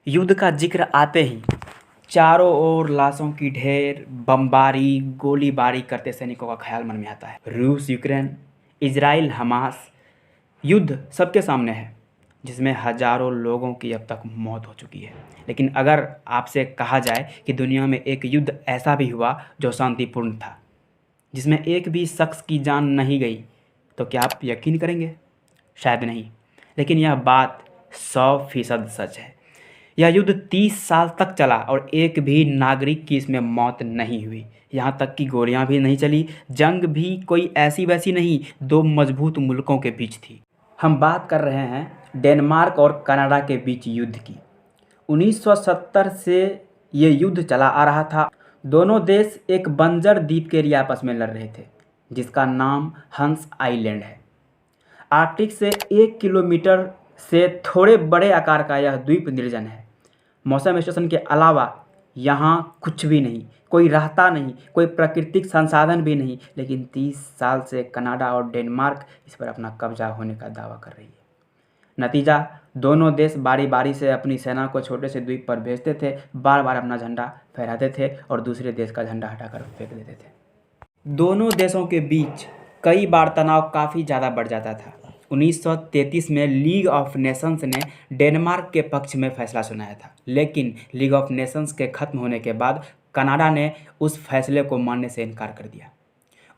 युद्ध का जिक्र आते ही चारों ओर लाशों की ढेर, बमबारी, गोलीबारी करते सैनिकों का ख्याल मन में आता है। रूस यूक्रेन, इजराइल हमास, युद्ध सबके सामने है जिसमें हजारों लोगों की अब तक मौत हो चुकी है। लेकिन अगर आपसे कहा जाए कि दुनिया में एक युद्ध ऐसा भी हुआ जो शांतिपूर्ण था, जिसमें एक भी शख्स की जान नहीं गई, तो क्या आप यकीन करेंगे? शायद नहीं। लेकिन यह बात 100% सच है। यह युद्ध 30 साल तक चला और एक भी नागरिक की इसमें मौत नहीं हुई। यहाँ तक कि गोलियां भी नहीं चली। जंग भी कोई ऐसी वैसी नहीं, दो मजबूत मुल्कों के बीच थी। हम बात कर रहे हैं डेनमार्क और कनाडा के बीच युद्ध की। 1970 से ये युद्ध चला आ रहा था। दोनों देश एक बंजर द्वीप के लिए आपस में लड़ रहे थे, जिसका नाम हंस आइलैंड है। आर्कटिक से 1 किलोमीटर से थोड़े बड़े आकार का यह द्वीप निर्जन है। मौसम स्टेशन के अलावा यहाँ कुछ भी नहीं, कोई रास्ता नहीं, कोई प्राकृतिक संसाधन भी नहीं। लेकिन 30 साल से कनाडा और डेनमार्क इस पर अपना कब्जा होने का दावा कर रही है। नतीजा, दोनों देश बारी बारी से अपनी सेना को छोटे से द्वीप पर भेजते थे, बार बार अपना झंडा फहराते थे और दूसरे देश का झंडा हटाकर फेंक देते थे। दोनों देशों के बीच कई बार तनाव काफ़ी ज़्यादा बढ़ जाता था। 1933 में लीग ऑफ नेशंस ने डेनमार्क के पक्ष में फैसला सुनाया था, लेकिन लीग ऑफ नेशंस के ख़त्म होने के बाद कनाडा ने उस फैसले को मानने से इनकार कर दिया।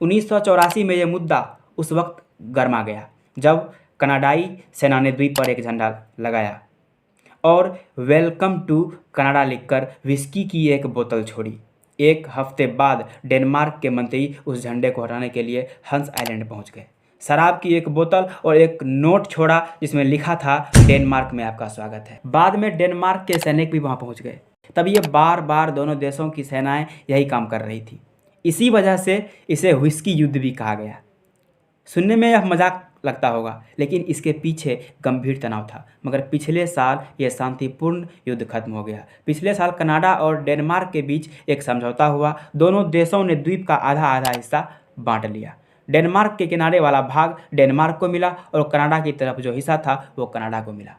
1984 में यह मुद्दा उस वक्त गर्मा गया जब कनाडाई सेना ने द्वीप पर एक झंडा लगाया और वेलकम टू कनाडा लिखकर विस्की की एक बोतल छोड़ी। एक हफ्ते बाद डेनमार्क के मंत्री उस झंडे को हटाने के लिए हंस आइलैंड पहुंच गए। शराब की एक बोतल और एक नोट छोड़ा जिसमें लिखा था, डेनमार्क में आपका स्वागत है। बाद में डेनमार्क के सैनिक भी वहां पहुंच गए। तब ये बार बार दोनों देशों की सेनाएं यही काम कर रही थी। इसी वजह से इसे व्हिस्की युद्ध भी कहा गया। सुनने में यह मजाक लगता होगा, लेकिन इसके पीछे गंभीर तनाव था। मगर पिछले साल यह शांतिपूर्ण युद्ध खत्म हो गया। पिछले साल कनाडा और डेनमार्क के बीच एक समझौता हुआ। दोनों देशों ने द्वीप का आधा आधा हिस्सा बांट लिया। डेनमार्क के किनारे वाला भाग डेनमार्क को मिला और कनाडा की तरफ जो हिस्सा था वो कनाडा को मिला।